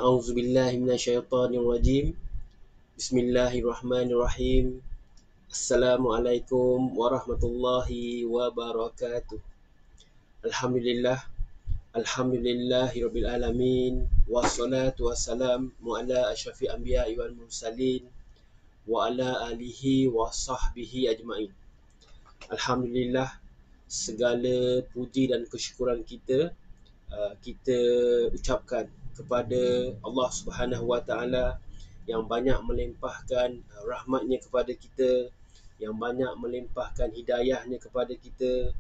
A'udzubillahi minasyaitonirrajim. Bismillahirrahmanirrahim. Assalamualaikum warahmatullahi wabarakatuh. Alhamdulillah. Alhamdulillahi rabbil alamin. Wassalatu wassalamu ala asyrafil anbiya'i wal mursalin wa ala alihi wa sahbihi ajma'in. Alhamdulillah, segala puji dan kesyukuran kita ucapkan kepada Allah Subhanahu Wa Taala yang banyak melimpahkan rahmatnya kepada kita, yang banyak melimpahkan hidayahnya kepada kita,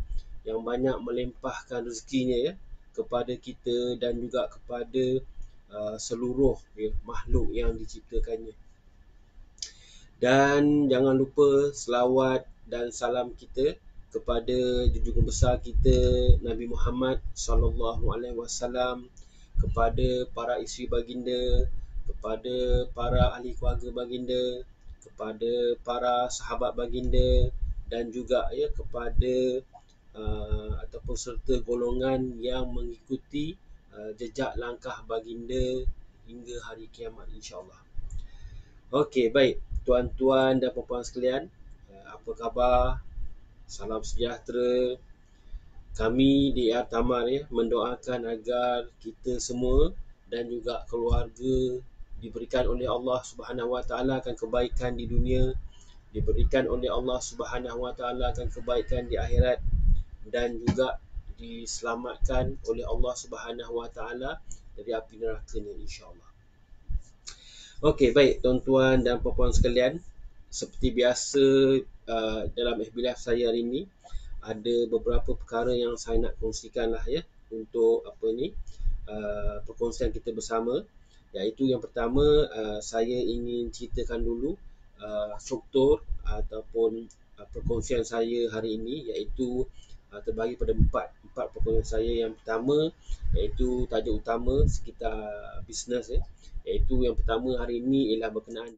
yang banyak melimpahkan rezekinya kepada kita dan juga kepada seluruh makhluk yang diciptakannya. Dan jangan lupa selawat dan salam kita kepada junjungan besar kita Nabi Muhammad SAW, kepada para isteri baginda, kepada para ahli keluarga baginda, kepada para sahabat baginda, dan juga kepada ataupun serta golongan yang mengikuti jejak langkah baginda hingga hari kiamat, insya-Allah. Okey, baik tuan-tuan dan puan-puan sekalian, apa khabar? Salam sejahtera. Kami di Tamar mendoakan agar kita semua dan juga keluarga diberikan oleh Allah Subhanahu Wa Taala akan kebaikan di dunia, diberikan oleh Allah Subhanahu Wa Taala akan kebaikan di akhirat, dan juga diselamatkan oleh Allah Subhanahu Wa Taala dari api neraka-Nya, insya-Allah. Okey, baik tuan-tuan dan puan-puan sekalian, seperti biasa dalam FB Live saya hari ini ada beberapa perkara yang saya nak kongsikan untuk perkongsian kita bersama, iaitu yang pertama, saya ingin ceritakan dulu struktur ataupun perkongsian saya hari ini, iaitu terbagi pada empat perkongsian saya. Yang pertama iaitu tajuk utama sekitar bisnes, iaitu yang pertama hari ini ialah berkenaan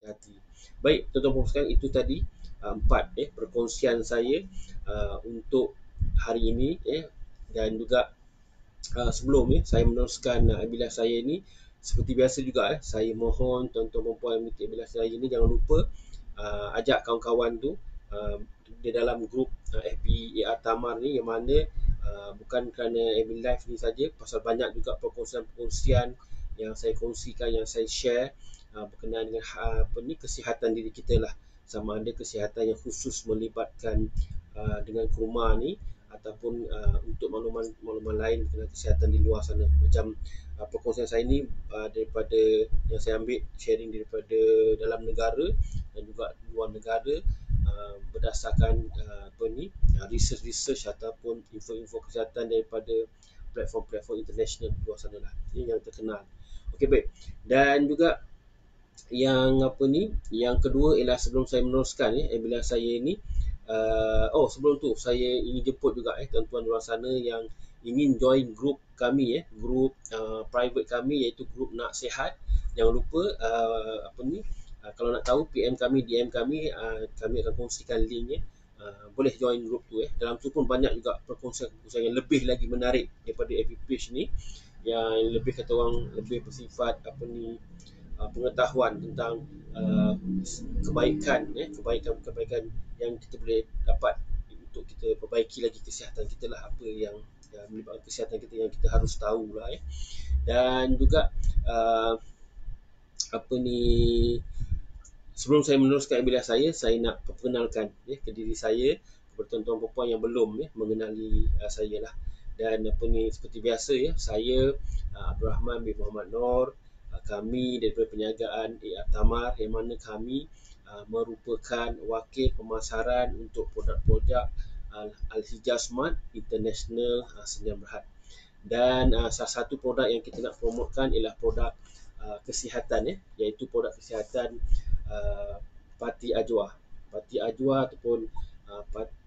hati. Baik, tuan-tuan sekalian, itu tadi empat perkongsian saya untuk hari ini dan juga sebelum saya meneruskan bilas saya ini, seperti biasa juga saya mohon tuan-tuan dan puan mengikuti bilas saya ini, jangan lupa ajak kawan-kawan tu di dalam grup FB AR Tamar ni, yang mana bukan kerana FB Live ni saja, pasal banyak juga perkongsian-perkongsian yang saya kongsikan, yang saya share berkenaan dengan kesihatan diri kita lah, sama ada kesihatan yang khusus melibatkan dengan kurma ni, ataupun untuk makluman lain tentang kesihatan di luar sana. Macam perkongsian saya ni daripada yang saya ambil sharing daripada dalam negara dan juga luar negara, berdasarkan research ataupun info-info kesihatan daripada platform-platform international di luar sana lah. Ini yang terkenal. Okey, baik. Dan juga yang kedua ialah, sebelum saya meneruskan bila saya ini, sebelum tu saya ingin jemput juga tuan-tuan di luar sana yang ingin join grup kami, grup private kami, iaitu grup Nak Sihat. Jangan lupa kalau nak tahu, PM kami, DM kami, kami akan kongsikan link boleh join grup tu. Dalam tu pun banyak juga perkongsian yang lebih lagi menarik daripada FB page ni, yang lebih kata orang lebih bersifat pengetahuan tentang kebaikan yang kita boleh dapat untuk kita perbaiki lagi kesihatan kita lah, apa yang melibatkan kesihatan kita yang kita harus tahu lah. Dan juga sebelum saya meneruskan bilas saya nak perkenalkan ke diri saya kepada tuan-tuan dan puan yang belum mengenali saya lah. Dan seperti biasa saya Abdul Rahman bin Muhammad Noor, kami daripada perniagaan AR Tamar, yang mana kami merupakan wakil pemasaran untuk produk-produk Al-Hijaz Smart International Sdn Bhd. Dan salah satu produk yang kita nak promotkan ialah produk kesihatan, iaitu produk kesihatan Pati Ajwa. Pati Ajwa ataupun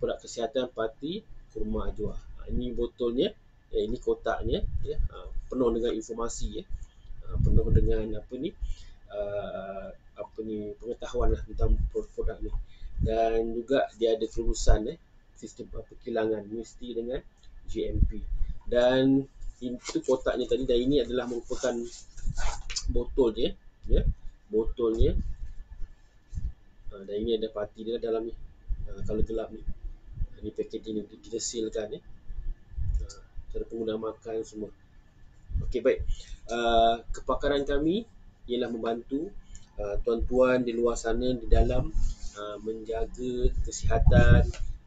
produk kesihatan Pati Kurma Ajwa. Ini botolnya, ini kotaknya, penuh dengan informasi, penuh dengan pengetahuan lah tentang produk ni. Dan juga dia ada kelulusan sistem perkilangan mesti dengan GMP. Dan itu kotaknya tadi, dan ini adalah merupakan botol dia, botolnya. Dan ini ada pati dia dalam ni, kalau gelap ni. Ini packaging ni kita sealkan, cara penggunaan makan semua. Okey, baik. Kepakaran kami ialah membantu tuan-tuan di luar sana di dalam menjaga kesihatan,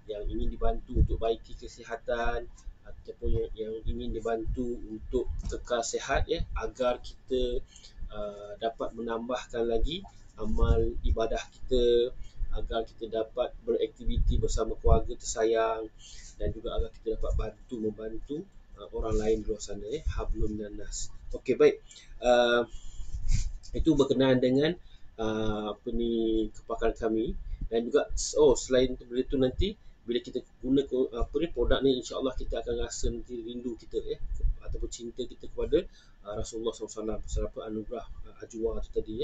yang ingin dibantu untuk baiki kesihatan, ataupun yang ingin dibantu untuk kekal sihat, agar kita dapat menambahkan lagi amal ibadah kita, agar kita dapat beraktiviti bersama keluarga tersayang, dan juga agar kita dapat membantu orang lain di luar sana. Hablum minan nas. Okey, baik. Itu berkenaan dengan kepakaran kami. Dan juga selain itu, nanti bila kita guna produk ni, insya-Allah kita akan rasa nanti rindu kita ataupun cinta kita kepada Rasulullah SAW, pasal anugerah Ajwa tu tadi,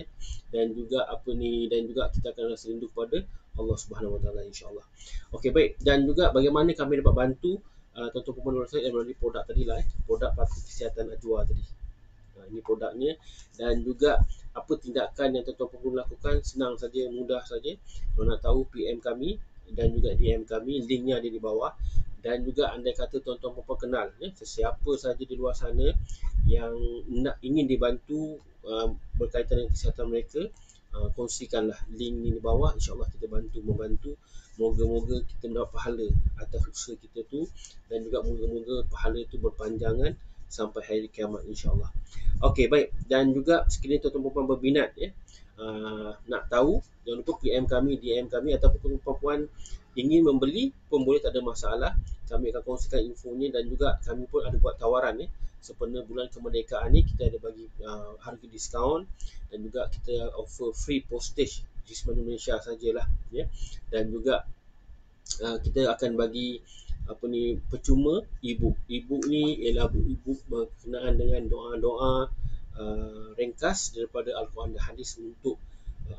dan juga dan juga kita akan rasa rindu kepada Allah Subhanahu Wa Taala, insya-Allah. Okey, baik. Dan juga bagaimana kami dapat bantu tuan-tuan pemerhati saya melalui produk tadi lah, produk Pati Kesihatan Ajwa tadi. Ini produknya. Dan juga apa tindakan yang tuan-tuan perlu lakukan, senang saja, mudah saja. Kalau nak tahu, PM kami dan juga DM kami, linknya ada di bawah. Dan juga andai kata tuan-tuan puan kenal sesiapa saja di luar sana yang ingin dibantu berkaitan dengan kesihatan mereka, kongsikanlah link ni di bawah. InsyaAllah kita membantu. Moga-moga kita mendapat pahala atas usaha kita tu, dan juga moga-moga pahala itu berpanjangan sampai hari kiamat, insyaAllah. Okey, baik. Dan juga sekiranya tuan-tuan perempuan berminat nak tahu, jangan lupa PM kami, DM kami, ataupun perempuan ingin membeli pun boleh, tak ada masalah. Kami akan kongsikan infonya. Dan juga kami pun ada buat tawaran sempena bulan kemerdekaan ni, kita ada bagi harga diskaun, dan juga kita offer free postage di seluruh Malaysia sajalah, dan juga kita akan bagi percuma e-book ni ialah e-book berkenaan dengan doa-doa ringkas daripada Al-Quran dan Hadis untuk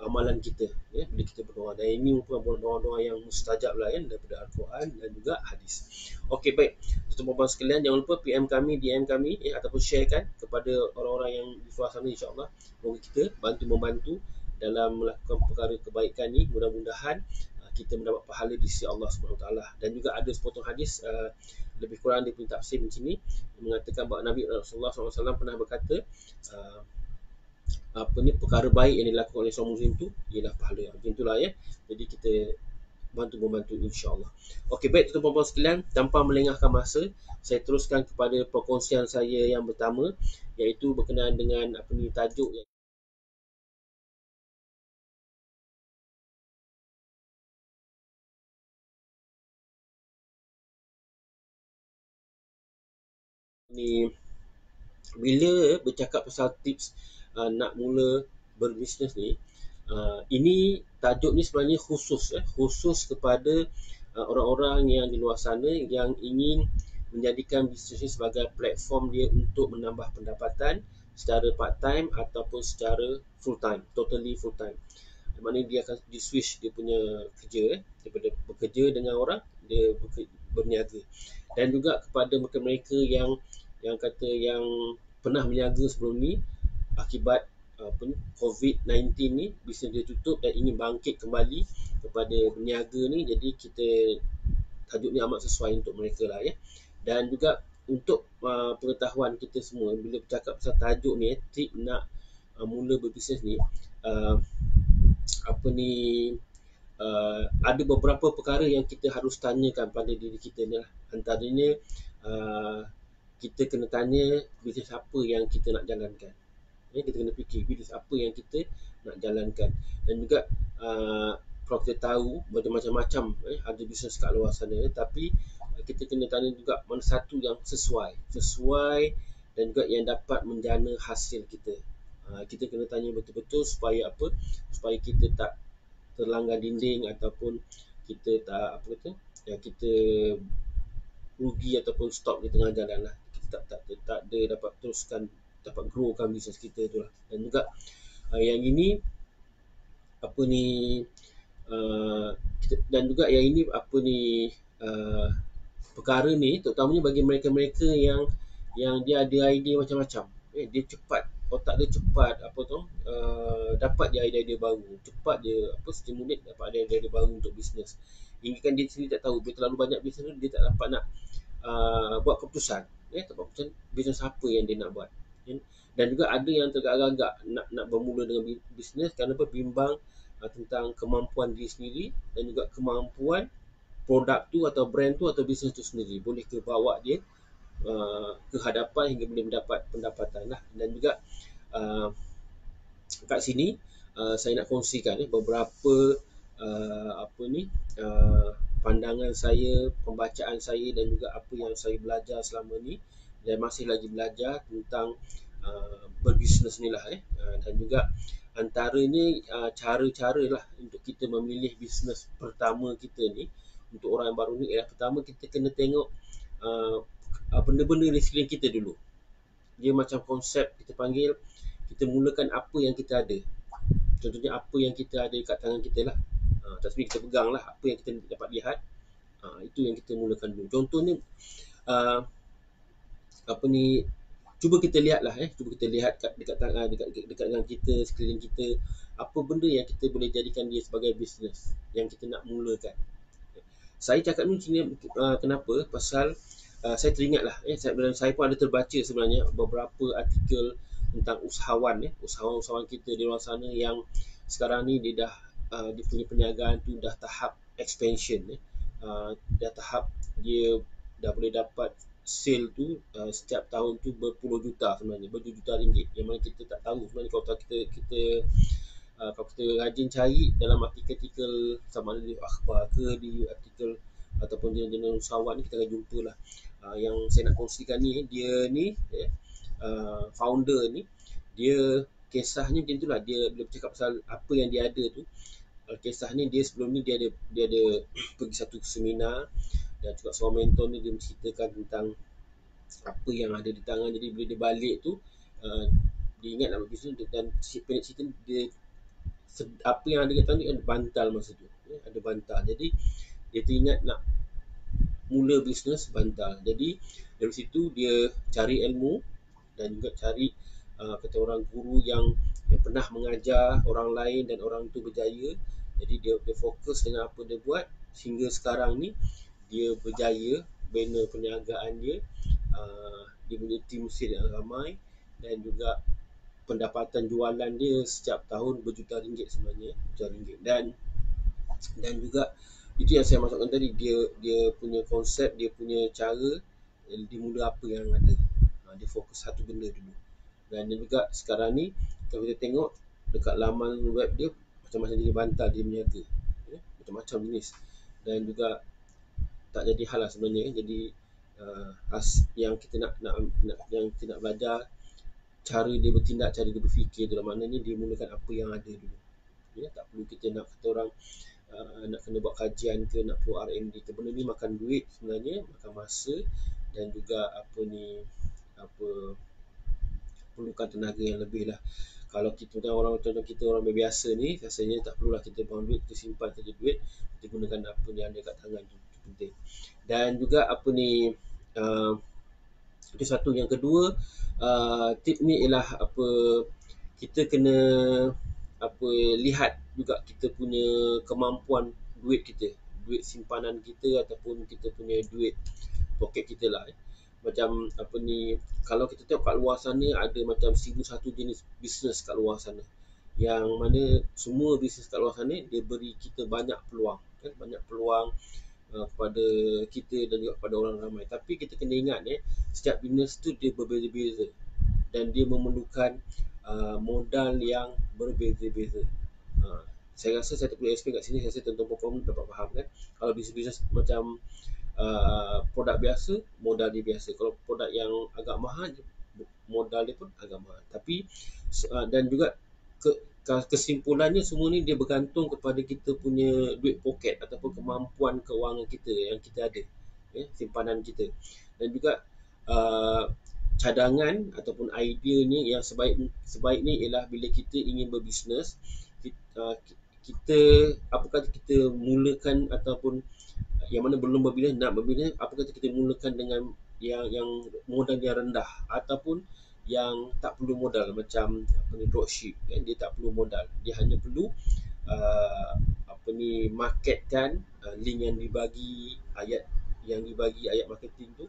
amalan kita, ya, bila kita berdoa. Dan ini merupakan doa-doa yang mustajab lah, kan, daripada Al-Quran dan juga hadis. Okey, baik tuan-tuan sekalian, jangan lupa PM kami, DM kami, ya, ataupun sharekan kepada orang-orang yang di luar sana, insya-Allah. Moga kita bantu-membantu dalam melakukan perkara kebaikan ni. Mudah-mudahan kita mendapat pahala di sisi Allah Subhanahu taala. Dan juga ada sepotong hadis, lebih kurang dia punya tafsir di sini, mengatakan bahawa Nabi Rasulullah SAW pernah berkata, uh, apa ni, perkara baik yang dilakukan oleh seorang muslim tu ialah pahala. Macam itulah, ya. Jadi kita bantu-membantu, insya-Allah. Okey, baik tuan-tuan sekalian, tanpa melengahkan masa, saya teruskan kepada perkongsian saya yang pertama, iaitu berkenaan dengan apa ni, tajuk yang ni. Bila bercakap pasal tips nak mula berbisnes ni, ini tajuk ni sebenarnya khusus, khusus kepada orang-orang yang di luar sana yang ingin menjadikan bisnes ni sebagai platform dia untuk menambah pendapatan secara part time ataupun secara full time, totally full time. Maknanya dia akan di switch dia punya kerja, daripada bekerja dengan orang, dia berniaga. Dan juga kepada mereka-mereka yang kata yang pernah berniaga sebelum ni, akibat apa ni, COVID-19 ni, bisnes dia tutup dan ingin bangkit kembali kepada berniaga ni. Jadi kita, tajuk ni amat sesuai untuk mereka lah, ya. Dan juga untuk pengetahuan kita semua, bila bercakap pasal tajuk ni, tip nak mula berbisnes ni, uh, apa ni, ada beberapa perkara yang kita harus tanyakan pada diri kita ni lah. Antaranya, uh, kita kena tanya bisnes apa yang kita nak jalankan. Ya, kita kena fikir bisnes apa yang kita nak jalankan. Dan juga kalau kita tahu macam-macam ada bisnes kat luar sana, tapi kita kena tanya juga mana satu yang sesuai dan juga yang dapat menjana hasil kita. Kita kena tanya betul-betul supaya apa? Supaya kita tak terlanggar dinding ataupun kita tak apa kata, ya, kita rugi ataupun stop di tengah jalan lah. Kita tak ada dapat teruskan, dapat growkan bisnes kita tu lah. Dan juga yang ini apa ni, dan juga yang ini apa ni, perkara ni terutamanya bagi mereka-mereka yang dia ada idea macam-macam. Dia cepat, otak dia cepat apa tu, dapat dia idea-idea baru, cepat dia apa, stimulate dapat idea-idea baru untuk bisnes. Hingga kan dia sendiri tak tahu, dia terlalu banyak bisnes, dia tak dapat nak buat keputusan, tak buat keputusan bisnes apa yang dia nak buat. Dan juga ada yang tergagak-gagak nak bermula dengan bisnes kerana bimbang tentang kemampuan diri sendiri dan juga kemampuan produk tu atau brand tu atau bisnes tu sendiri boleh ke bawa dia ke hadapan hingga boleh mendapat pendapatan lah. Dan juga kat sini saya nak kongsikan beberapa apa ni, pandangan saya, pembacaan saya dan juga apa yang saya belajar selama ni dan masih lagi belajar tentang berbisnes ni lah. Dan juga antaranya cara-cara lah untuk kita memilih bisnes pertama kita ni. Untuk orang yang baru ni ialah, pertama kita kena tengok benda-benda di sekeliling kita dulu. Dia macam konsep kita panggil, kita mulakan apa yang kita ada. Contohnya apa yang kita ada kat tangan kita lah, tak semestinya kita pegang lah, apa yang kita dapat lihat, itu yang kita mulakan dulu. Contohnya apa ni, cuba kita lihat lah, cuba kita lihat dekat dengan kita, sekeliling kita, apa benda yang kita boleh jadikan dia sebagai bisnes yang kita nak mulakan. Saya cakap ni kenapa? Pasal saya teringat lah, saya pun ada terbaca sebenarnya beberapa artikel tentang usahawan kita di luar sana yang sekarang ni dia dah dia punya perniagaan tu dah tahap expansion, dah tahap dia dah boleh dapat sale tu setiap tahun tu berpuluh juta, sebenarnya berjuta ringgit, yang mana kita tak tahu sebenarnya. Kalau kalau kita rajin cari dalam artikel-artikel, sama ada di akhbar ke, di artikel ataupun jurnal usahawan ni, kita akan jumpa lah. Yang saya nak kongsikan ni, dia ni founder ni, dia kisahnya macam itulah. Dia bila bercakap pasal apa yang dia ada tu, kisahnya dia sebelum ni dia ada pergi satu seminar dan juga seorang mentor ni dia menceritakan tentang apa yang ada di tangan. Jadi bila dia balik tu, dia ingat nak berbisnes, dan pendek cerita dia apa yang ada kat tangan dia, ada bantal masa tu, ada bantal. Jadi dia teringat nak mula bisnes bantal. Jadi dari situ dia cari ilmu dan juga cari kata orang guru yang pernah mengajar orang lain dan orang tu berjaya. Jadi dia fokus dengan apa dia buat sehingga sekarang ni dia berjaya bina perniagaan dia. Dia punya tim sale yang ramai dan juga pendapatan jualan dia setiap tahun berjuta ringgit sebenarnya, juta ringgit. Dan juga itu yang saya masukkan tadi, dia punya konsep, dia punya cara, dia mula apa yang ada. Dia fokus satu benda dulu. Dan juga sekarang ni kalau kita tengok dekat laman web dia, macam-macam jenis bantal dia berniaga, macam-macam jenis. Dan juga tak jadi hal lah sebenarnya. Jadi yang kita nak yang kita nak belajar cara dia bertindak, cara dia berfikir tu lah. Maknanya dia mulakan apa yang ada dulu. Tak perlu kita nak kata orang nak kena buat kajian ke, nak perlu R&D ke. Benda ni makan duit sebenarnya, makan masa dan juga perlukan tenaga yang lebih lah. Kalau kita contoh kita orang biasa ni, rasanya tak perlulah kita buang duit, kita simpan saja duit, kita gunakan apa yang ada kat tangan tu, itu penting. Dan juga itu satu. Yang kedua, tip ni ialah kita kena lihat juga kita punya kemampuan duit kita, duit simpanan kita ataupun kita punya duit poket kita lah. Macam kalau kita tengok kat luar sana ada macam 1001 jenis bisnes kat luar sana, yang mana semua bisnes kat luar sana dia beri kita banyak peluang, kan? Banyak peluang kepada kita dan juga kepada orang ramai. Tapi kita kena ingat setiap bisnes tu dia berbeza-beza dan dia memerlukan modal yang berbeza-beza. Saya rasa saya tak perlu explain kat sini, saya rasa tuan-tuan perempuan dapat faham, kan? Kalau bisnes macam produk biasa, modal dia biasa. Kalau produk yang agak mahal, modal dia pun agak mahal. Tapi dan juga kesimpulannya semua ni dia bergantung kepada kita punya duit poket ataupun kemampuan kewangan kita yang kita ada, simpanan kita. Dan juga cadangan ataupun idea ni yang sebaik ni ialah bila kita ingin berbisnes, kita apakah kita mulakan ataupun yang mana belum berbisnes, nak berbisnes, apakah kita mulakan dengan yang modal yang rendah ataupun yang tak perlu modal, macam dropship, kan? Dia tak perlu modal, dia hanya perlu marketkan link yang dibagi, ayat marketing tu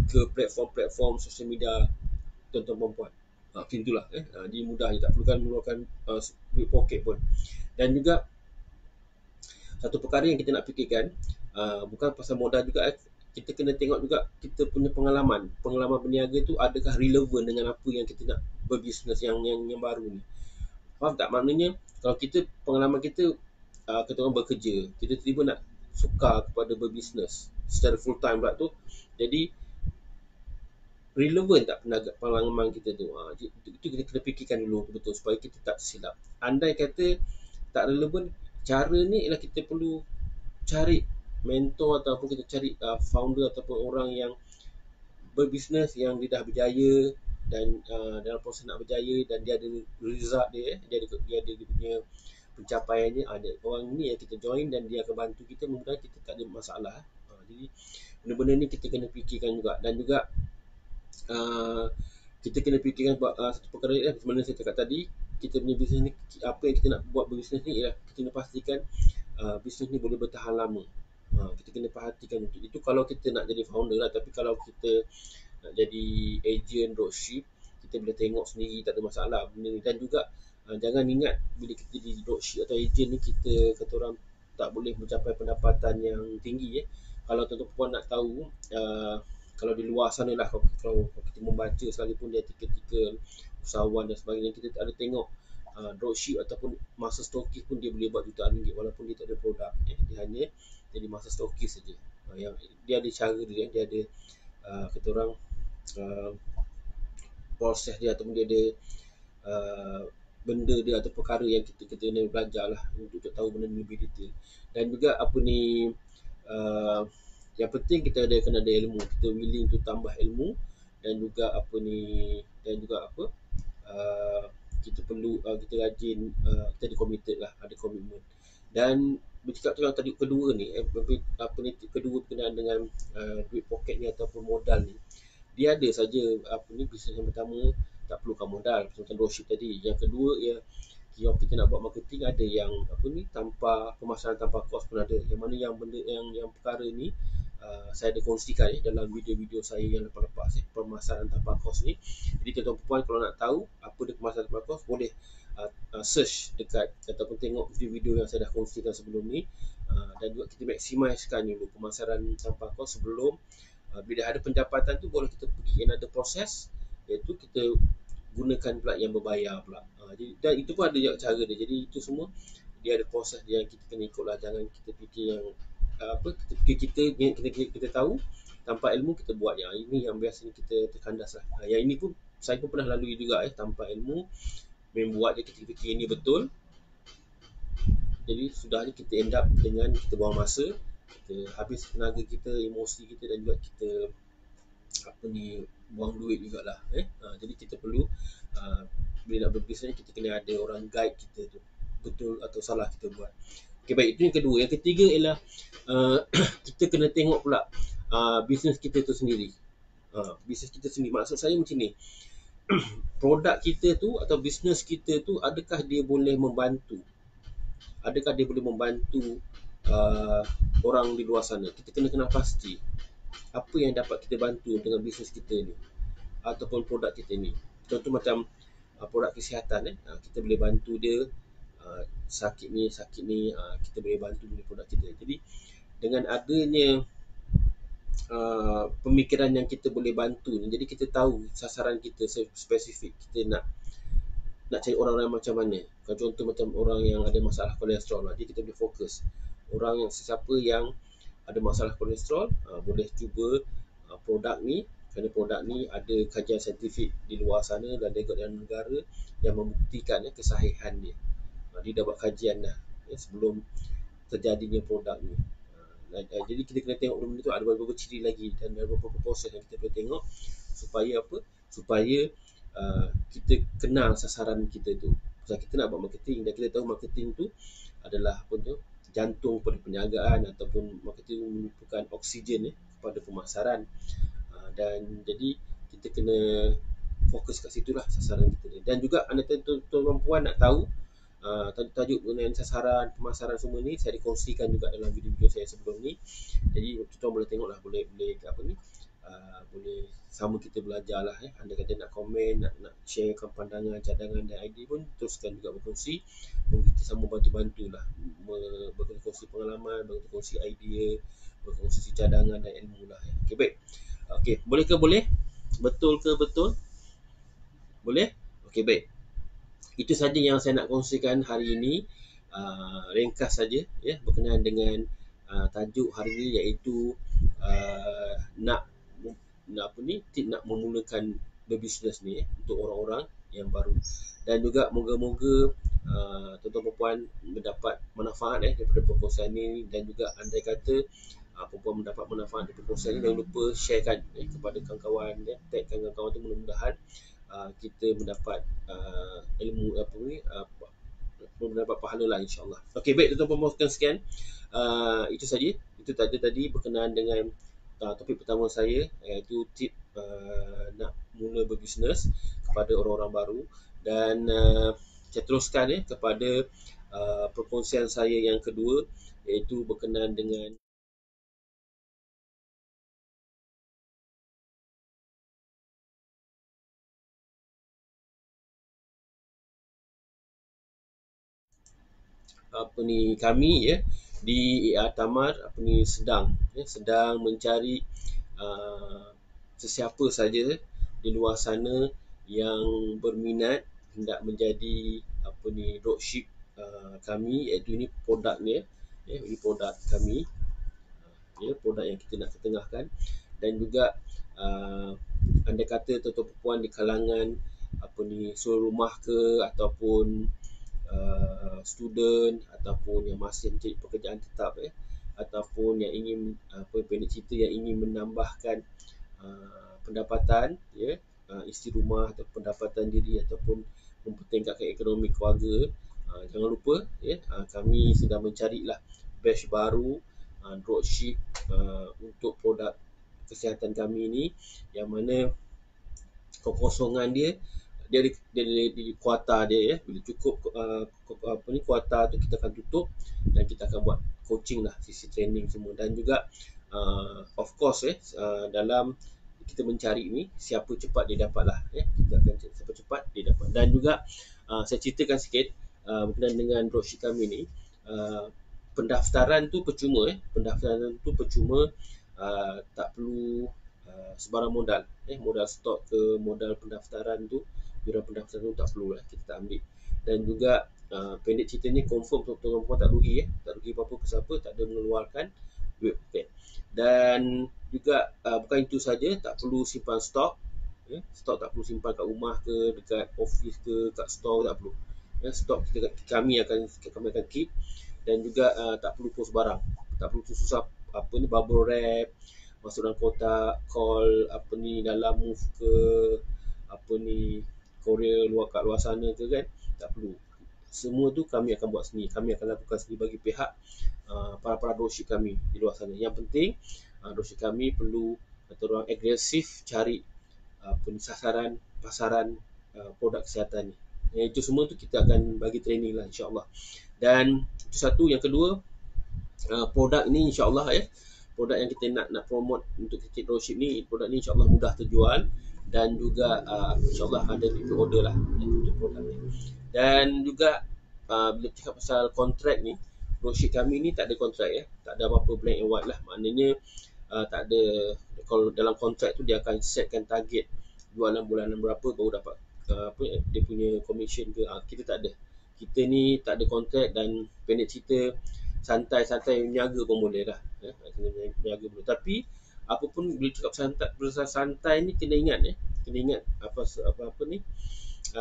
ke platform-platform sosial media tuan-tuan perempuan. Macam itulah, dia mudah je, tak perlukan mengeluarkan duit poket pun. Dan juga satu perkara yang kita nak fikirkan, bukan pasal modal juga, kita kena tengok juga kita punya pengalaman berniaga tu adakah relevan dengan apa yang kita nak berbisnes yang baru ni. Faham tak? Maknanya kalau kita pengalaman kita orang bekerja, kita tiba-tiba nak suka kepada berbisnes secara full time pula tu, jadi relevan tak pengalaman kita tu? Itu kita kena fikirkan dulu betul supaya kita tak silap. Andai kata tak relevan, cara ni ialah kita perlu cari mentor ataupun kita cari founder ataupun orang yang berbisnes yang dia dah berjaya dan dalam proses nak berjaya dan dia ada result dia ada dia punya pencapaiannya. Orang ni yang kita join dan dia akan bantu kita, mudah kita tak ada masalah. Jadi benda-benda ni kita kena fikirkan juga. Dan juga kita kena fikirkan satu perkara macam mana saya cakap tadi, kita punya bisnes ni, apa yang kita nak buat berbisnes ni ialah kita kena pastikan bisnes ni boleh bertahan lama. Kita kena perhatikan itu kalau kita nak jadi founder lah. Tapi kalau kita nak jadi agent dropship, kita boleh tengok sendiri, tak ada masalah benda ni. Dan juga jangan ingat bila kita jadi dropship atau agent ni, kita kata orang tak boleh mencapai pendapatan yang tinggi. Kalau tuan-tuan puan nak tahu, kalau di luar sana lah, kalau kita membaca sekalipun di artikel-artikel usahawan dan sebagainya, kita tak ada tengok dropship ataupun masa stokis pun dia boleh buat jutaan ringgit walaupun dia tak ada produk. Dia hanya jadi masa stokis saja. Yang dia ada cara dia ada kata orang proses dia ataupun dia ada benda dia atau perkara yang kita kena belajar lah untuk tahu benda ni lebih detail. Dan juga yang penting kita kena ada ilmu, kita willing to tambah ilmu dan juga kita perlu kita rajin, kita ada committed lah, ada komitmen. Dan bercakap tentang tadi kedua ni, apa ni, kedua berkenaan dengan duit poket ni ataupun modal ni, dia ada saja apa ni, bisnes yang pertama tak perlukan modal macam dropship tadi. Yang kedua ya, kalau kita nak buat marketing, ada yang apa ni, tanpa pemasaran, tanpa kos pun ada. Yang mana yang benda yang perkara ni saya ada kongsikan dalam video-video saya yang lepas-lepas, pemasaran tanpa kos ni. Jadi tuan-tuan puan kalau nak tahu apa dia pemasaran tanpa kos, boleh search dekat ataupun tengok video-video yang saya dah kongsikan sebelum ni. Dan juga kita maksimalkan dulu pemasaran tanpa kos sebelum bila ada pendapatan tu, boleh kita pergi another proses, iaitu kita gunakan pula yang berbayar pula. Dan itu pun ada cara dia. Jadi itu semua dia ada proses dia yang kita kena ikut lah. Jangan kita fikir yang kita fikir kita tahu, tanpa ilmu kita buat yang ini, yang biasanya kita terkandas lah. Yang ini pun saya pun pernah lalui juga, tanpa ilmu main buat je, kita fikir ini betul. Jadi sudahnya kita end up dengan kita buang masa, kita habis tenaga kita, emosi kita, dan juga kita apa ni, buang duit jugalah. Jadi kita perlu bila nak berbisnes, kita kena ada orang guide kita tu, betul atau salah kita buat. Okay, baik, itu yang kedua. Yang ketiga ialah kita kena tengok pula bisnes kita tu sendiri. Bisnes kita sendiri, maksud saya macam ni, produk kita tu atau bisnes kita tu, adakah dia boleh membantu, adakah dia boleh membantu orang di luar sana. Kita kena pasti apa yang dapat kita bantu dengan bisnes kita ni ataupun produk kita ni. Contoh macam produk kesihatan, kita boleh bantu dia sakit ni, kita boleh bantu dengan produk kita. Jadi dengan adanya pemikiran yang kita boleh bantu ni, jadi kita tahu sasaran kita spesifik, kita nak cari orang-orang macam mana. Kalau contoh macam orang yang ada masalah kolesterol, jadi kita boleh fokus orang yang sesiapa yang ada masalah kolesterol, boleh cuba produk ni, kerana produk ni ada kajian saintifik di luar sana dan dekat dalam negara yang membuktikan kesahihan dia. Dia dah buat kajian dah sebelum terjadinya produk ni. Jadi kita kena tengok benda tu ada beberapa ciri lagi, dan ada beberapa proses yang kita perlu tengok supaya apa? Supaya kita kenal sasaran kita tu. Sebab kita nak buat marketing dan kita tahu marketing tu adalah apa tu, jantung pada perniagaan, ataupun marketing merupakan oksigen kepada pemasaran. Dan jadi kita kena fokus kat situlah sasaran kita. Dan juga anda tuan-tuan puan nak tahu tajuk mengenai sasaran, pemasaran semua ni saya dikongsikan juga dalam video-video saya sebelum ni. Jadi tuan-tuan boleh tengoklah, boleh apa ni, boleh sama kita belajar lah. Anda kata nak komen, nak sharekan pandangan, cadangan dan idea pun teruskan juga berkongsi. Kita sama bantu-bantu lah, berkongsi pengalaman, berkongsi idea, berkongsi cadangan dan ilmu lah. Okay, baik. Okay, boleh ke boleh? Betul ke betul? Boleh? Okay, baik. Itu saja yang saya nak kongsikan hari ini. Ringkas saja berkenaan dengan tajuk hari ini, iaitu nak memulakan berbisnes ni untuk orang-orang yang baru. Dan juga moga-moga tuan-tuan dan puan mendapat manfaat daripada perkongsian ini. Dan juga andai kata perempuan mendapat manfaat dari perkongsian ini, jangan lupa sharekan kepada kawan-kawan, tagkan kawan-kawan tu, mudah-mudahan kita mendapat ilmu apa ni, mendapat pahala lah, insyaAllah. Okey, baik tuan-tuan dan sekian. Itu saja. Itu tadi berkenaan dengan topik pertama saya, iaitu tip nak mula berbisnes kepada orang-orang baru. Dan saya teruskan kepada perkongsian saya yang kedua, iaitu berkenaan dengan kami di Tamar sedang mencari sesiapa saja di luar sana yang berminat hendak menjadi dropship kami, iaitu ini produknya, ini produk kami, produk yang kita nak ketengahkan. Dan juga anda kata tuan-tuan puan di kalangan seluruh rumah ke, ataupun student, ataupun yang masih mencari pekerjaan tetap, ataupun yang ingin pendek cerita, yang ingin menambahkan pendapatan isi rumah atau pendapatan diri ataupun mempertingkatkan ekonomi keluarga, jangan lupa kami sedang mencarilah batch baru dropship untuk produk kesihatan kami ni, yang mana kekosongan dia di kuarta dia bila cukup kuarta tu kita akan tutup dan kita akan buat coaching lah, sisi training semua. Dan juga of course dalam kita mencari ni, siapa cepat dia dapat lah, kita akan cari siapa cepat dia dapat. Dan juga saya ceritakan sikit berkenaan dengan dropship kami ni. Pendaftaran tu percuma, tak perlu sebarang modal, modal stok ke modal pendaftaran tu, yuran pendaftaran tu tak perlu lah, kita tak ambil. Dan juga pendek cerita ni, confirm tuan-tuan puan tak rugi, tak rugi apa-apa ke siapa, tak ada mengeluarkan duit poket. Dan juga bukan itu saja, tak perlu simpan stok, stok tak perlu simpan kat rumah ke, dekat office ke, kat store, tak perlu. Stok kami akan keep. Dan juga tak perlu post barang, tak perlu susah bubble wrap, masuk dalam kotak, call dalam move ke Korea kat luar sana ke kan, tak perlu. Semua tu kami akan buat sendiri, kami akan lakukan sendiri bagi pihak para dropship kami di luar sana. Yang penting dropship kami perlu kata orang agresif cari sasaran pasaran produk kesihatan ni. Itu semua tu kita akan bagi training lah, insyaAllah. Dan itu satu. Yang kedua, produk ni insyaAllah produk yang kita nak promote untuk kit dropship ni, produk ni insyaAllah mudah terjual. Dan juga insyaAllah ada repeat order lah untuk produk ni. Dan juga bila cakap pasal kontrak ni, dropship kami ni tak ada kontrak, tak ada apa-apa black and white lah. Maknanya tak ada, kalau dalam kontrak tu dia akan setkan target jualan bulanan berapa baru dapat dia punya commission ke. Kita tak ada. Kita ni tak ada kontrak. Dan pendek cerita, santai-santai niaga pun boleh lah, niaga boleh. Tapi apa pun bila cakap santai ni, kena ingat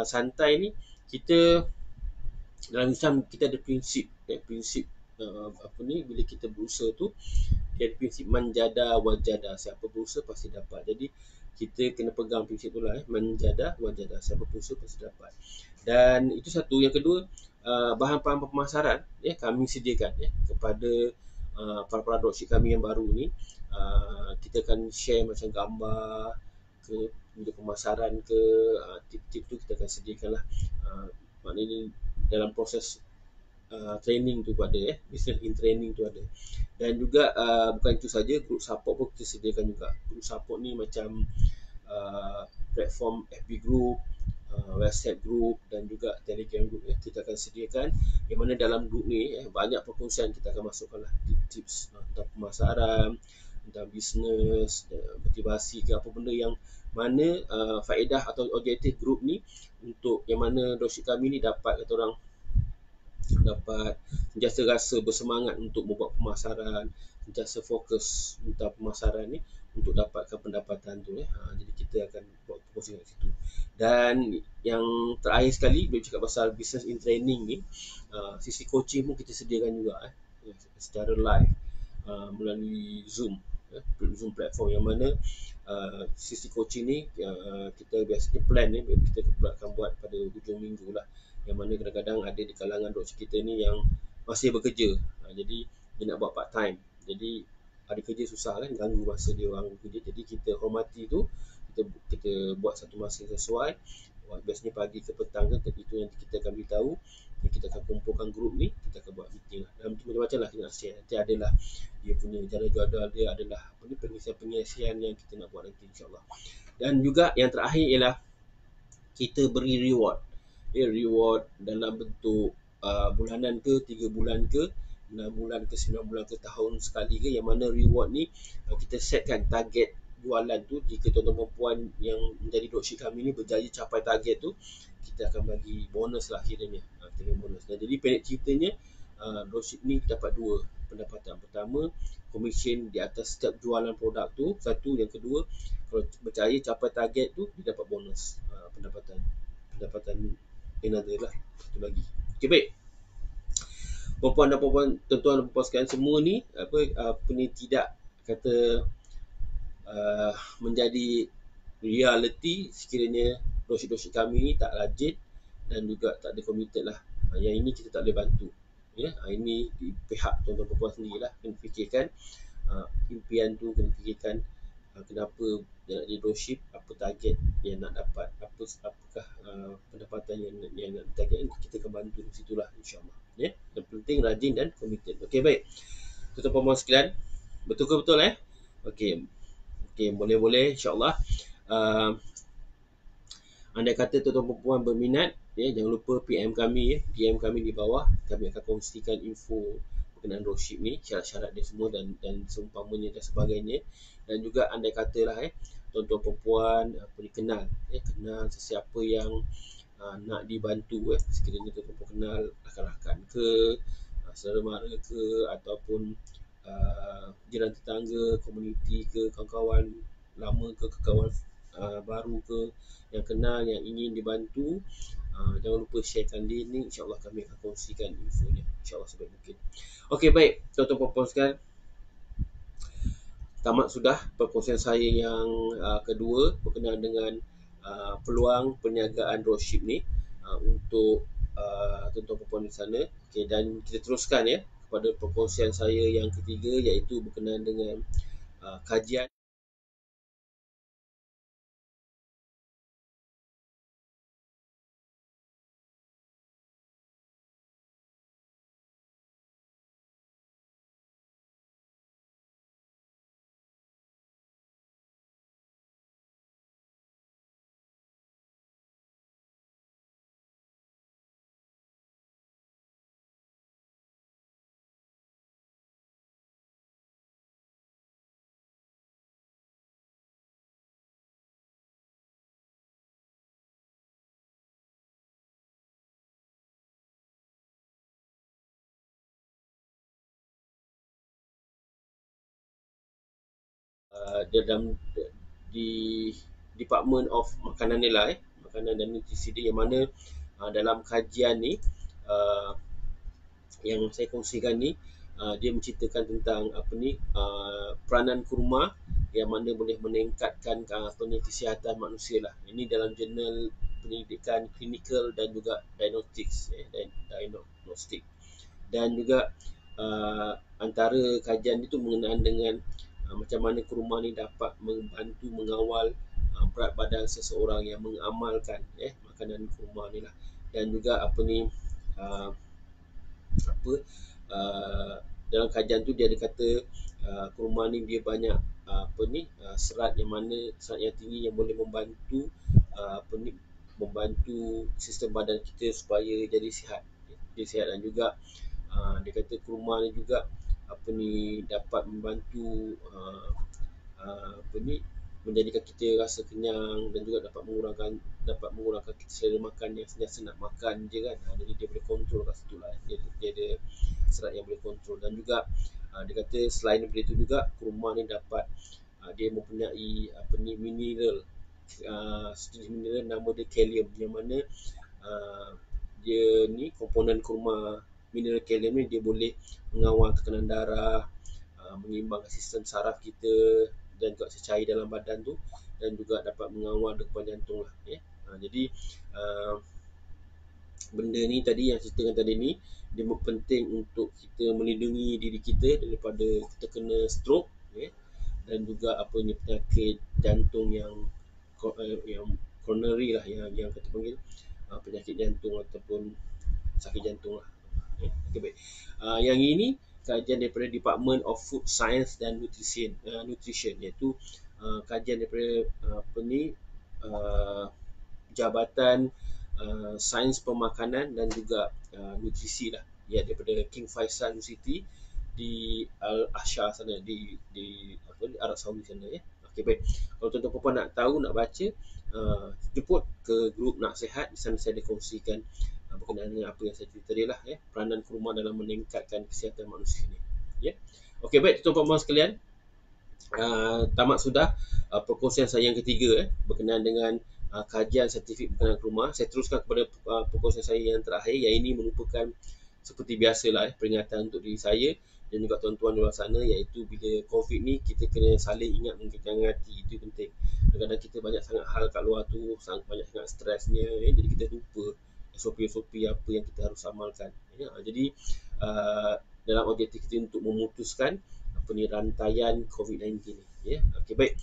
santai ni, kita dalam Islam kita ada prinsip, bila kita berusaha tu dia ada prinsip manjada wajada, siapa berusaha pasti dapat. Jadi kita kena pegang prinsip tu lah, manjada wajada, siapa berusaha pasti dapat. Dan itu satu. Yang kedua, bahan-bahan pemasaran kami sediakan kepada para dropship kami yang baru ni. Kita akan share macam gambar ke, untuk pemasaran ke, tip-tip tu kita akan sediakan lah. Maknanya dalam proses training tu ada, business in training tu ada. Dan juga bukan itu saja, group support pun kita sediakan juga. Group support ni macam platform FB group, WhatsApp group dan juga Telegram group kita akan sediakan, yang mana dalam group ni banyak perkongsian kita akan masukkan lah tips tentang pemasaran, tentang bisnes, motivasi ke apa benda yang mana faedah atau objektif group ni, untuk yang mana dropship kami ni dapat sentiasa rasa bersemangat untuk membuat pemasaran, sentiasa fokus tentang pemasaran ni untuk dapatkan pendapatan tu. Jadi kita akan buat promosi kat situ. Dan yang terakhir sekali, bila cakap pasal business in training ni, sisi coaching pun kita sediakan juga secara live melalui Zoom platform, yang mana sisi coaching ni kita biasanya plan kita akan buat pada hujung minggu lah, yang mana kadang-kadang ada di kalangan dropship kita ni yang masih bekerja, jadi dia nak buat part time, jadi ada kerja susah kan, ganggu masa dia orang kerja. Jadi kita hormati tu, kita buat satu masa yang sesuai, biasanya pagi ke petang kan, itu nanti kita akan beritahu dan kita akan kumpulkan grup ni, kita akan buat meeting lah. Dalam macam-macam lah kita nak share. Nanti adalah dia punya jadual dia adalah pengisian yang kita nak buat nanti, insyaAllah. Dan juga yang terakhir ialah kita beri reward dalam bentuk bulanan ke, 3 bulan ke, 6 bulan ke, 9 bulan ke, tahun sekali ke, yang mana reward ni kita setkan target jualan tu. Jika tuan-tuan perempuan yang menjadi dropship kami ni berjaya capai target tu, kita akan bagi bonus lah akhirnya, bonus. Dan jadi pendek ceritanya, dropship ni dapat 2 pendapatan. Pertama, komisen di atas setiap jualan produk tu, satu. Yang kedua, kalau berjaya capai target tu, dia dapat bonus pendapatan another lah, satu lagi. Okay, baik. Tuan-tuan dan puan sekalian semua ni tidak kata menjadi reality sekiranya dropship kami ni tak rajin dan juga tak ada committed lah. Yang ini kita tak boleh bantu. Ya, ini di pihak tuan-tuan perempuan sendirilah kena fikirkan impian tu, kena fikirkan kenapa dia nak jadi dropship, apa target yang nak dapat, apakah pendapatan yang nak ditargetkan, kita akan bantu di situlah insya-Allah. Ya, yang penting rajin dan committed. Okey, baik. Tuan-tuan perempuan sekalian, betul ke betul Okey. Okey, boleh-boleh insya-Allah. Andai kata tuan-tuan perempuan berminat, jangan lupa PM kami DM kami di bawah. Kami akan kongsikan info berkenaan dropship ni, syarat-syarat dia semua dan seumpamanya dan sebagainya. Dan juga andai katalah tuan-tuan perempuan kenal kenal sesiapa yang nak dibantu sekiranya tuan-tuan perempuan kenal rakan-rakan ke, saudara mara ke, ataupun jiran tetangga, komuniti ke, kawan-kawan lama ke, kawan baru ke, yang kenal, yang ingin dibantu, jangan lupa sharekan link ni. InsyaAllah kami akan kongsikan infonya, InsyaAllah sebaik mungkin. Okey, baik tuan-tuan puan-puan sekalian, tamat sudah perkongsian saya yang kedua berkenaan dengan peluang perniagaan dropship ni untuk tuan-tuan puan-puan di sana. Okey, dan kita teruskan kepada perkongsian saya yang ketiga, iaitu berkenaan dengan kajian dalam di Department of Makanan ni lah Makanan dan Nutrisi dia, yang mana dalam kajian ni yang saya kongsikan ni, dia menceritakan tentang peranan kurma yang mana boleh meningkatkan kesihatan manusia lah. Ini dalam jurnal penyelidikan klinikal dan juga diagnostik. Dan juga antara kajian itu mengenaan dengan macam mana kurma ni dapat membantu mengawal berat badan seseorang yang mengamalkan makanan kurma ni lah. Dan juga dalam kajian tu dia ada kata kurma ni dia banyak serat yang mana serat yang tinggi yang boleh membantu membantu sistem badan kita supaya jadi sihat. Dan juga dia kata kurma ni juga dapat membantu menjadikan kita rasa kenyang, dan juga dapat mengurangkan kita selera makan yang sentiasa nak makan je kan. Jadi dia boleh kontrol kat situ lah. Dia ada serat yang boleh kontrol. Dan juga dia kata selain daripada itu juga kurma ni dapat dia mempunyai mineral, sejenis mineral nama dia kalium, yang mana dia ni komponen kurma mineral kalium ni dia boleh mengawal tekanan darah, mengimbangkan sistem saraf kita dan juga cecair dalam badan tu, dan juga dapat mengawal degupan jantung lah jadi benda ni tadi yang ceritakan tadi ni, dia penting untuk kita melindungi diri kita daripada terkena stroke dan juga penyakit jantung yang coronary lah, yang kita panggil penyakit jantung ataupun sakit jantung lah. Okay, baik. Yang ini kajian daripada Department of Food Science dan Nutrition, iaitu kajian daripada Jabatan Sains Pemakanan dan juga Nutrisi lah, daripada King Faisal University di Al-Azhar sana, di Arab Saudi sana Okey, baik. Kalau tuan-tuan puan nak tahu, nak baca, jemput ke grup Nak Sihat. Di sana saya ada kongsikan berkenaan dengan apa yang saya cerita tadi lah peranan kurma dalam meningkatkan kesihatan manusia ni. Okey, baik tuan-tuan puan sekalian, tamat sudah perkongsian saya yang ketiga berkenaan dengan kajian saintifik berkenaan kurma. Saya teruskan kepada perkongsian saya yang terakhir, yang ini merupakan seperti biasalah peringatan untuk diri saya dan juga tuan-tuan di luar sana, iaitu bila COVID ni kita kena saling ingat menggerakkan hati. Itu penting. Kadang-kadang kita banyak sangat hal kat luar tu, banyak sangat stresnya, jadi kita lupa SOP-SOP apa yang kita harus amalkan. Jadi dalam objektif kita untuk memutuskan apa ni rantaian COVID-19 ni. Okey, baik.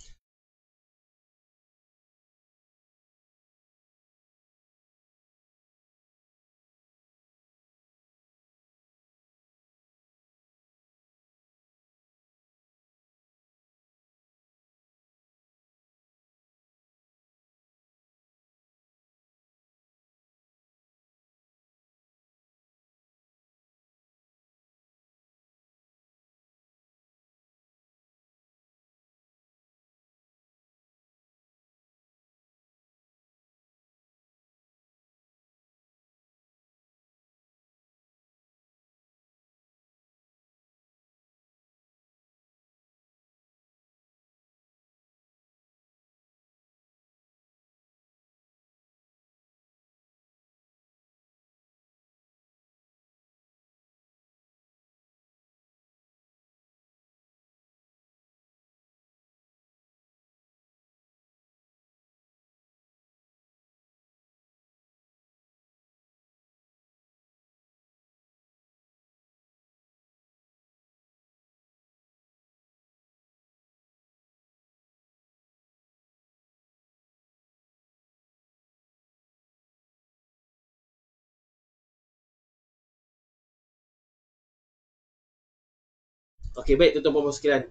Okey, baik tuan-tuan dan sekalian.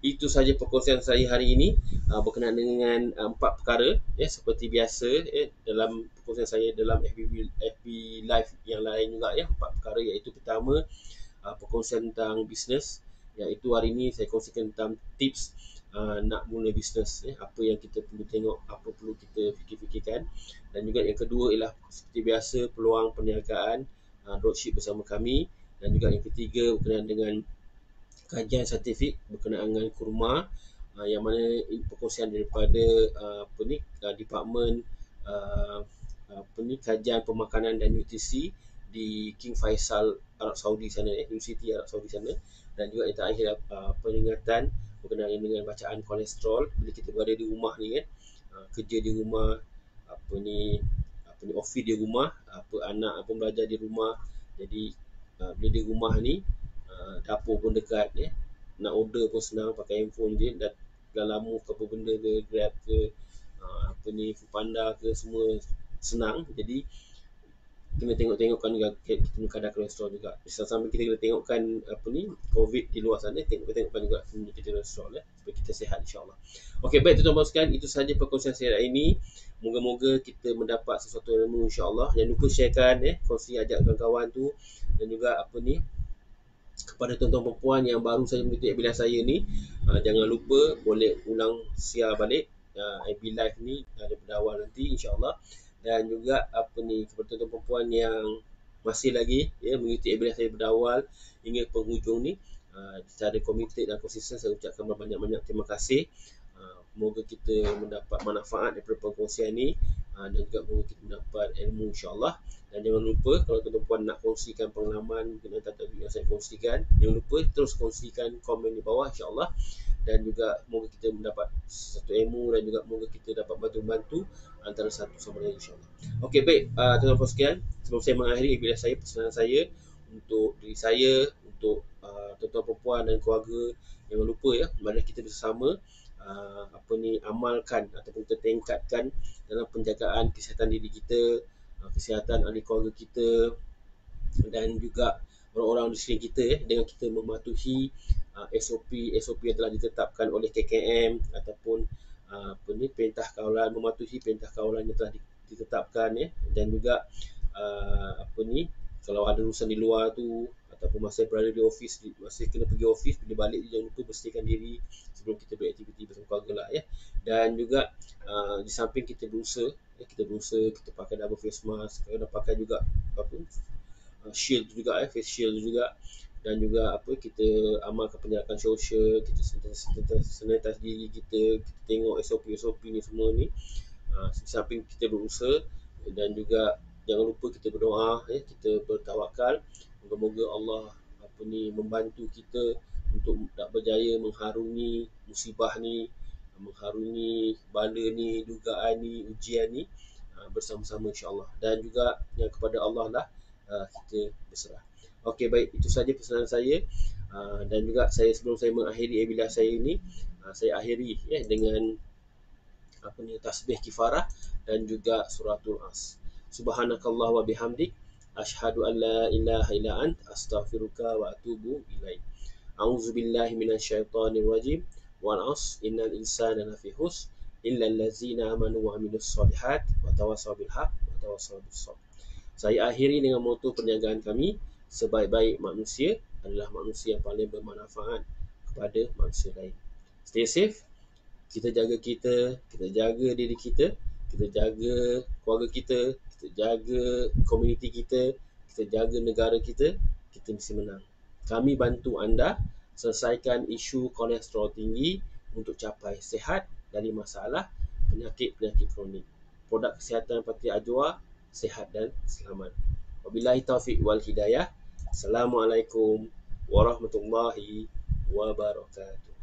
Itu saja perkongsian saya hari ini berkenaan dengan empat perkara seperti biasa dalam perkongsian saya dalam FB Live yang lain juga empat perkara, iaitu pertama perkongsian tentang bisnes, iaitu hari ini saya kongsikan tentang tips nak mula bisnes, apa yang kita perlu tengok, apa perlu kita fikir-fikirkan, dan juga yang kedua ialah seperti biasa peluang perniagaan dropship bersama kami, dan juga yang ketiga berkenaan dengan kajian saintifik berkenaan dengan kurma, yang mana perkongsian daripada departmen kajian pemakanan dan nutrisi di King Faisal Arab Saudi sana, Universiti Arab Saudi sana, dan juga yang terakhir peringatan berkenaan dengan bacaan kolesterol bila kita berada di rumah ni kerja di rumah, office di rumah, anak pun belajar di rumah. Jadi bila di rumah ni dapur pun dekat, nak order pun senang pakai handphone je, dan lama ke apa benda ke, Grab ke Foodpanda ke, semua senang. Jadi kena tengok-tengokkan juga kita punya kadar kolesterol juga. Sambil kita kena tengokkan COVID di luar sana, tengokkan juga kita kolesterol supaya kita sihat, insyaAllah. Okey, baik tuan-tuan sekalian, itu sahaja perkongsian saya hari ini. Moga-moga kita mendapat sesuatu ilmu, insyaAllah. Jangan lupa sharekan, kongsi ajak kawan-kawan tu, dan juga kepada tuan-tuan perempuan yang baru saja mengikuti FB Live saya ni, jangan lupa boleh ulang share balik FB Live ni daripada awal nanti, insyaAllah. Dan juga kepada tuan-tuan perempuan yang masih lagi mengikuti FB Live saya pada awal hingga penghujung ni, secara komited dan konsisten, saya ucapkan banyak-banyak terima kasih. Semoga kita mendapat manfaat daripada perkongsian ni, dan juga semoga kita mendapat ilmu, insyaAllah. Dan jangan lupa, kalau tuan-tuan nak kongsikan pengalaman dengan topik yang saya kongsikan, jangan lupa terus kongsikan komen di bawah, insyaAllah. Dan juga semoga kita mendapat satu ilmu, dan juga semoga kita dapat bantu-bantu antara satu sama lain, insyaAllah. Okey, baik tuan-tuan sekalian, sebelum saya mengakhiri bila saya pesanan saya untuk diri saya, untuk tuan-tuan perempuan dan keluarga, jangan lupa mari kita bersama amalkan ataupun kita tingkatkan dalam penjagaan kesihatan diri kita, kesihatan ahli keluarga kita, dan juga orang-orang di sekeliling kita, dengan kita mematuhi SOP yang telah ditetapkan oleh KKM ataupun perintah kawalan, mematuhi perintah kawalan yang telah ditetapkan, dan juga kalau ada urusan di luar tu ataupun masih berada di office, masih kena pergi office, bila balik jangan lupa bersihkan diri sebelum kita beraktiviti bersama keluarga lah Dan juga di samping kita berusaha, kita pakai double face mask, kita pakai juga shield juga, face shield juga, dan juga kita amalkan penjarakan sosial, kita sanitize diri kita tengok SOP ni semua ni. Di samping kita berusaha, dan juga jangan lupa kita berdoa, kita bertawakal, moga-moga Allah membantu kita untuk tak berjaya mengharungi musibah ni, mengharungi bala ni, dugaan ni, ujian ni bersama-sama insya-Allah. Dan juga yang kepada Allah lah kita berserah. Okey, baik, itu saja pesanan saya. Dan juga sebelum saya mengakhiri ebilah saya ini, saya akhiri dengan tasbih kifarah dan juga suratul as. Subhanakallah wa bihamdik asyhadu an la ilaha illa ant astaghfiruka wa atubu ilaik. A'udzu billahi minasyaitonir rajim. Wal 'asr innal insana lafi khusr illa allazina amanu wa amilus solihat wa tawassaw bil haqq wa tawassaw bis sabr. Saya akhiri dengan moto perniagaan kami, sebaik-baik manusia adalah manusia yang paling bermanfaat kepada manusia lain. Stay safe. Kita jaga diri kita, kita jaga keluarga kita jaga komuniti kita jaga negara kita mesti menang. Kami bantu anda selesaikan isu kolesterol tinggi untuk capai sihat dari masalah penyakit-penyakit kronik. Produk kesihatan Patria Ajwa, sihat dan selamat. Wabillahi taufiq wal hidayah. Assalamualaikum warahmatullahi wabarakatuh.